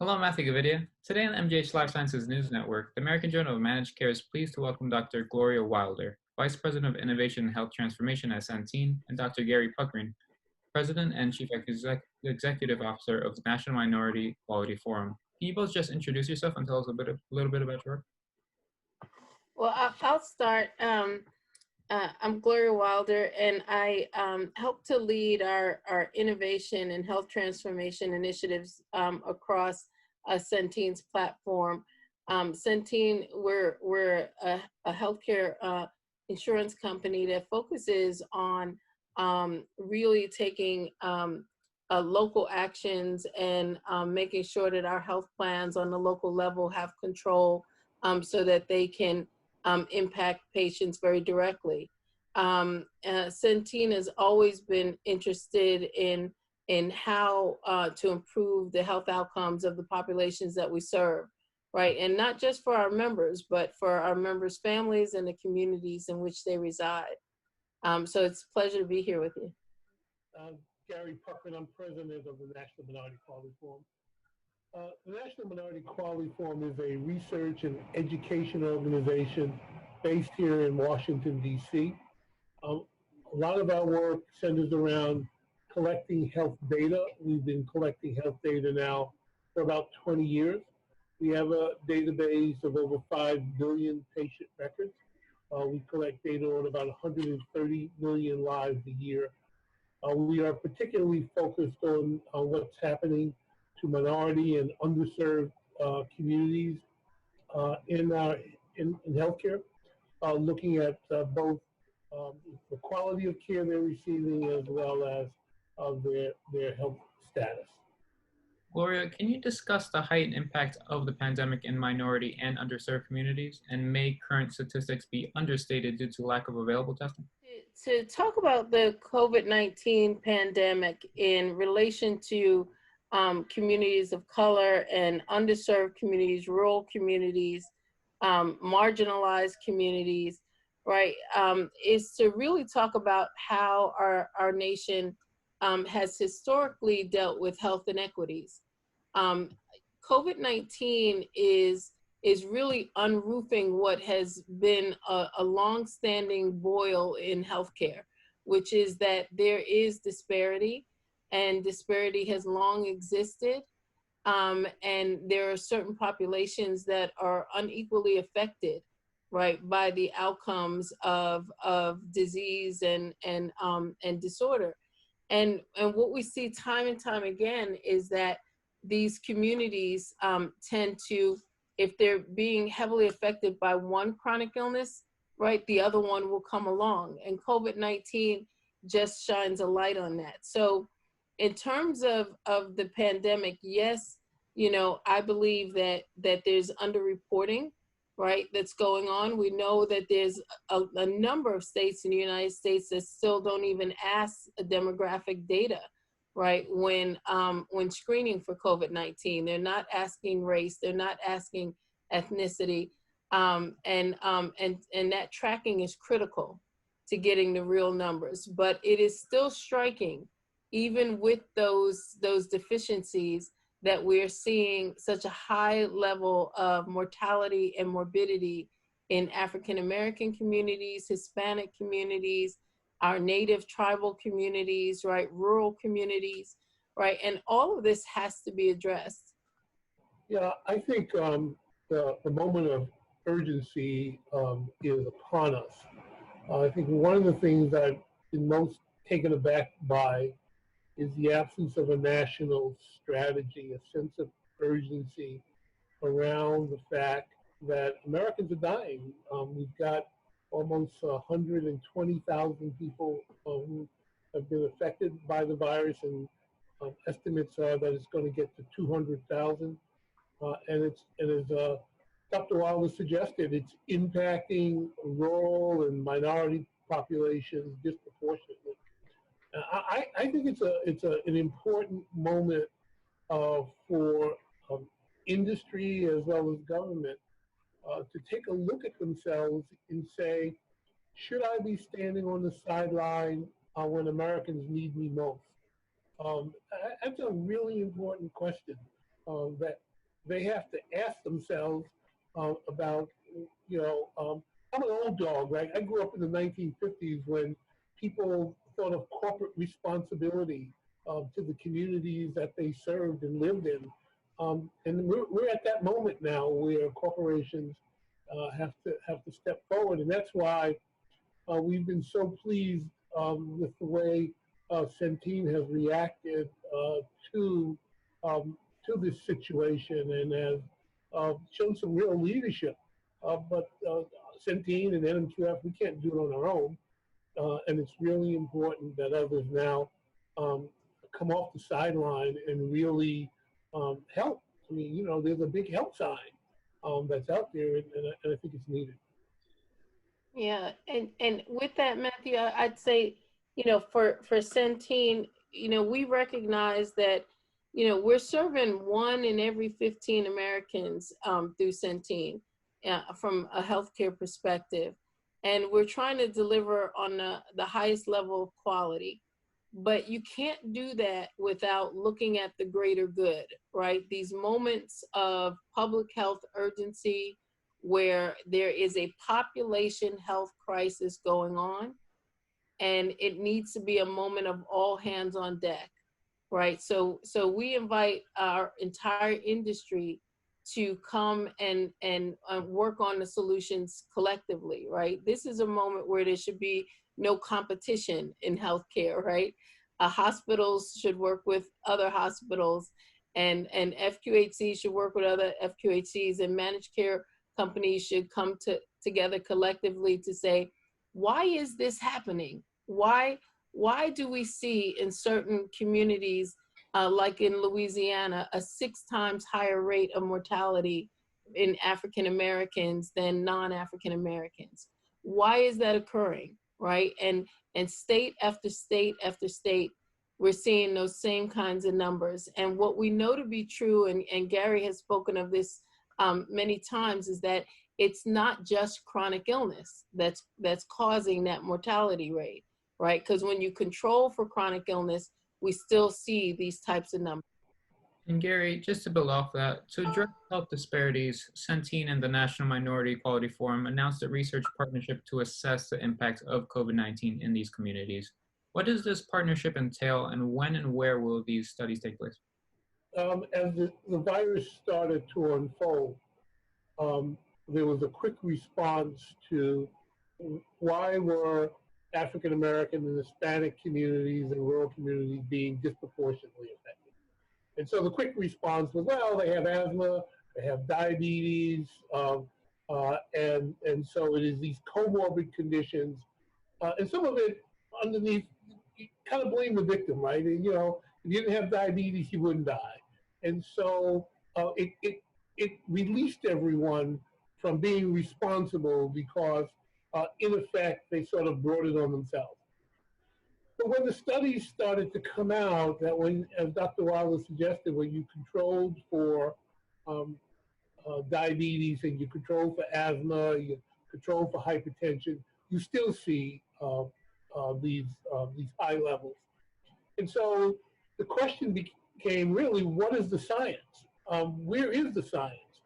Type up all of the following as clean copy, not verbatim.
Hello, I'm Matthew Gavidia. Today on the MGH Life Sciences News Network, the American Journal of Managed Care is pleased to welcome Dr. Gloria Wilder, Vice President of Innovation and Health Transformation at Centene, and Dr. Gary Puckrein, President and Chief Executive Officer of the National Minority Quality Forum. Can you both just introduce yourself and tell us a little bit about your work? Well, I'll start. I'm Gloria Wilder, and I help to lead our innovation and health transformation initiatives across Centene's platform. Centene, we're a healthcare insurance company that focuses on really taking local actions and making sure that our health plans on the local level have control so that they can impact patients very directly. Centene has always been interested in how to improve the health outcomes of the populations that we serve, right? And not just for our members, but for our members' families and the communities in which they reside. So it's a pleasure to be here with you. Gary Puckrein, I'm president of the National Minority Quality Forum. The National Minority Quality Forum is a research and education organization based here in Washington, D.C. A lot of our work centers around collecting health data. We've been collecting health data now for about 20 years. We have a database of over 5 billion patient records. We collect data on about 130 million lives a year. We are particularly focused on what's happening to minority and underserved communities in healthcare, looking at both the quality of care they're receiving as well as their health status. Gloria, can you discuss the heightened impact of the pandemic in minority and underserved communities, and may current statistics be understated due to lack of available testing? To talk about the COVID-19 pandemic in relation to communities of color and underserved communities, rural communities, marginalized communities, right, is to really talk about how our nation has historically dealt with health inequities. COVID-19 is really unroofing what has been a long-standing boil in healthcare, which is that there is disparity, and disparity has long existed. And there are certain populations that are unequally affected, right, by the outcomes of disease and disorder. And what we see time and time again is that these communities tend to, if they're being heavily affected by one chronic illness, right, the other one will come along. And COVID-19 just shines a light on that. So in terms of the pandemic, yes, you know, I believe that there's underreporting, right, that's going on. We know that there's a number of states in the United States that still don't even ask demographic data, right, when screening for COVID-19. They're not asking race, they're not asking ethnicity, and that tracking is critical to getting the real numbers. But it is still striking, even with those deficiencies, that we're seeing such a high level of mortality and morbidity in African American communities, Hispanic communities, our native tribal communities, right, rural communities, right, and all of this has to be addressed. Yeah, I think the moment of urgency is upon us. I think one of the things that I've been most taken aback by is the absence of a national strategy, a sense of urgency around the fact that Americans are dying. We've got almost 120,000 people who have been affected by the virus, and estimates are that it's going to get to 200,000. And as Dr. Wilder suggested, it's impacting rural and minority populations disproportionately. I think it's an important moment for industry as well as government to take a look at themselves and say, should I be standing on the sideline when Americans need me most? That's a really important question that they have to ask themselves about, I'm an old dog, right? I grew up in the 1950s when people thought of corporate responsibility to the communities that they served and lived in. And we're at that moment now where corporations have to step forward, and that's why we've been so pleased with the way Centene has reacted to to this situation and has shown some real leadership. But Centene and NMQF, we can't do it on our own, and it's really important that others now um, come off the sideline and really help. I mean, there's a big help sign that's out there, and I think it's needed. Yeah, and with that, Matthew, I'd say, for Centene, we recognize that, we're serving 1 in every 15 Americans through Centene from a healthcare perspective, and we're trying to deliver on the highest level of quality. But you can't do that without looking at the greater good, right? These moments of public health urgency where there is a population health crisis going on, and it needs to be a moment of all hands on deck, right? So we invite our entire industry to come and work on the solutions collectively, right? This is a moment where there should be no competition in healthcare, right? Hospitals should work with other hospitals, and FQHCs should work with other FQHCs, and managed care companies should come together collectively to say, why is this happening? Why do we see in certain communities, like in Louisiana, a 6 times higher rate of mortality in African Americans than non-African Americans? Why is that occurring, right? And state after state after state, we're seeing those same kinds of numbers. And what we know to be true, and Gary has spoken of this many times, is that it's not just chronic illness that's causing that mortality rate, right? Because when you control for chronic illness, we still see these types of numbers. And Gary, just to build off that, to address health disparities, Centene and the National Minority Equality Forum announced a research partnership to assess the impact of COVID-19 in these communities. What does this partnership entail, and when and where will these studies take place? As the virus started to unfold, there was a quick response to why were African American and Hispanic communities and rural communities being disproportionately affected. And so the quick response was, well, they have asthma, they have diabetes, and so it is these comorbid conditions. And some of it underneath, you kind of blame the victim, right? And, if you didn't have diabetes, you wouldn't die. And so it released everyone from being responsible because, in effect, they sort of brought it on themselves. But when the studies started to come out, that when, as Dr. Wilder suggested, when you controlled for diabetes and you control for asthma, you control for hypertension, you still see these high levels. And so the question became really, what is the science? Where is the science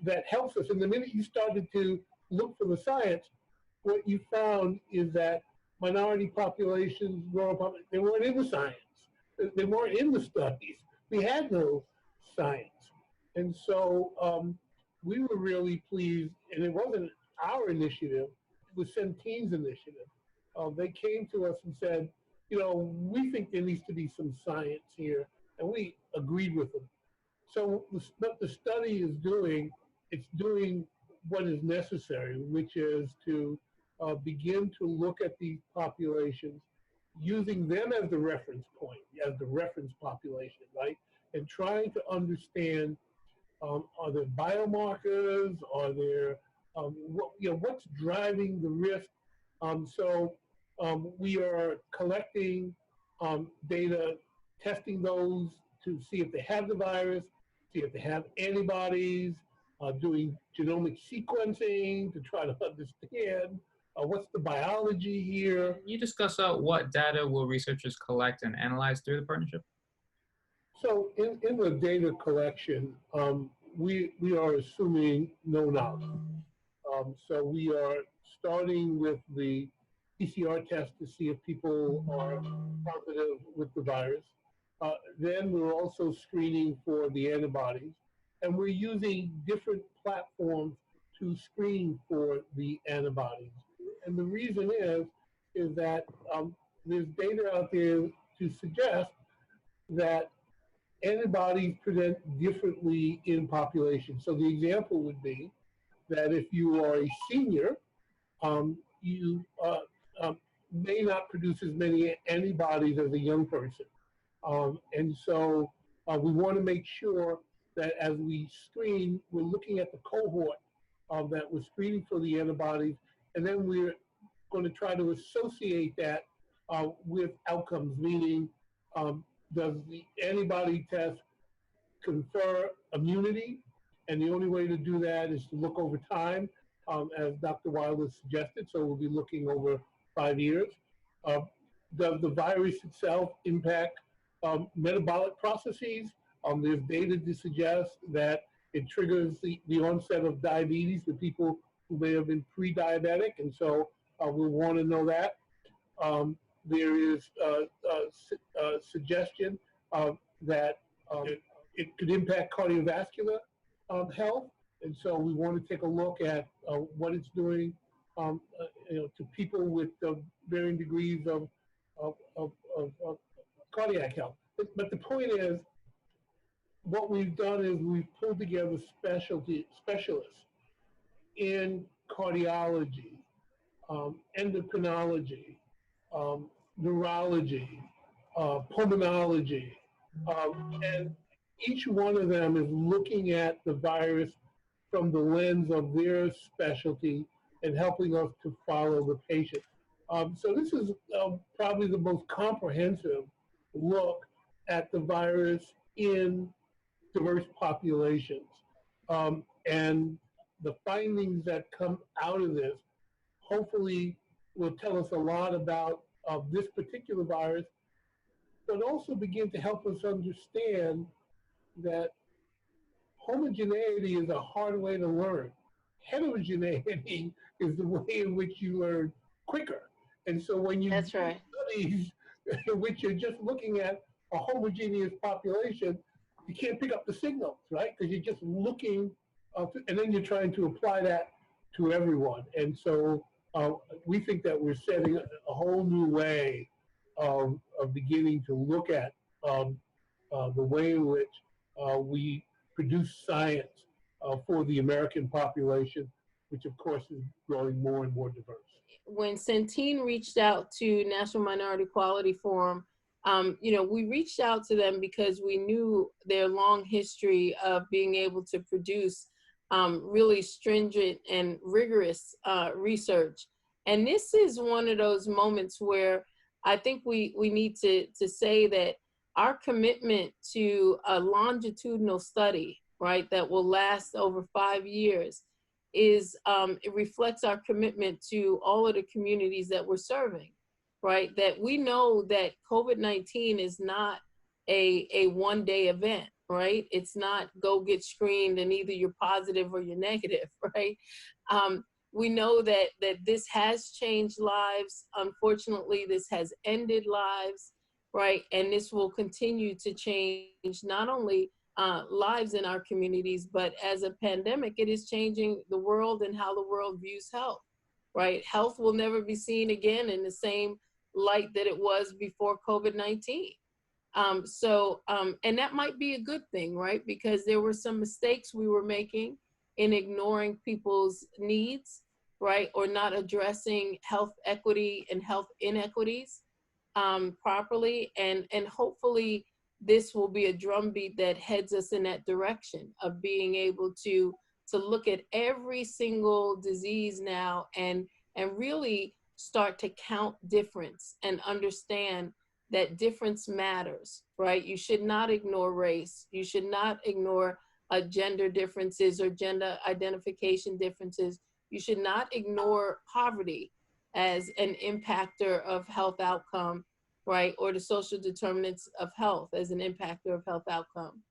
that helps us? And the minute you started to look for the science, what you found is that minority populations, rural populations, they weren't in the science. They weren't in the studies. We had no science. And so we were really pleased, and it wasn't our initiative, it was Centene's initiative. They came to us and said, we think there needs to be some science here, and we agreed with them. So what the study is doing, it's doing what is necessary, which is to begin to look at these populations, using them as the reference point, as the reference population, right? And trying to understand, are there biomarkers? Are there, what's driving the risk? We are collecting data, testing those to see if they have the virus, see if they have antibodies, doing genomic sequencing to try to understand what's the biology here. Can you discuss what data will researchers collect and analyze through the partnership? So in the data collection, we are assuming no knowledge. So we are starting with the PCR test to see if people are positive with the virus. Then we're also screening for the antibodies, and we're using different platforms to screen for the antibodies. And the reason is that there's data out there to suggest that antibodies present differently in populations. So the example would be that if you are a senior, you may not produce as many antibodies as a young person. And so we want to make sure that as we screen, we're looking at the cohort that we're screening for the antibodies, and then we're going to try to associate that with outcomes, meaning does the antibody test confer immunity? And the only way to do that is to look over time, as Dr. Wilder suggested. So we'll be looking over 5 years. Does the virus itself impact metabolic processes? There's data to suggest that it triggers the onset of diabetes with people who may have been pre-diabetic, and so we'll want to know that. There is suggestion that it could impact cardiovascular health, and so we want to take a look at what it's doing, to people with varying degrees of cardiac health. But the point is, what we've done is we've pulled together specialists in cardiology, endocrinology, neurology, pulmonology, and each one of them is looking at the virus from the lens of their specialty and helping us to follow the patient. So this is probably the most comprehensive look at the virus in diverse populations. And the findings that come out of this hopefully will tell us a lot about this particular virus, but also begin to help us understand that homogeneity is a hard way to learn. Heterogeneity is the way in which you learn quicker. And so when you That's do right. studies in which you're just looking at a homogeneous population, you can't pick up the signals, right? Because you're just looking, and then you're trying to apply that to everyone. And so we think that we're setting a whole new way of beginning to look at the way in which we produce science for the American population, which of course is growing more and more diverse. When Centene reached out to National Minority Quality Forum, we reached out to them because we knew their long history of being able to produce really stringent and rigorous research. And this is one of those moments where I think we need to say that our commitment to a longitudinal study, right, that will last over 5 years is, it reflects our commitment to all of the communities that we're serving, right? That we know that COVID-19 is not a one-day event, right? It's not go get screened and either you're positive or you're negative, right? We know that this has changed lives. Unfortunately, this has ended lives, right? And this will continue to change not only lives in our communities, but as a pandemic, it is changing the world and how the world views health, right? Health will never be seen again in the same light that it was before COVID-19. And that might be a good thing, right? Because there were some mistakes we were making in ignoring people's needs, right? Or not addressing health equity and health inequities properly. And hopefully this will be a drumbeat that heads us in that direction of being able to look at every single disease now and really start to count difference and understand that difference matters, right? You should not ignore race. You should not ignore gender differences or gender identification differences. You should not ignore poverty as an impactor of health outcome. right? Or the social determinants of health as an impactor of health outcome.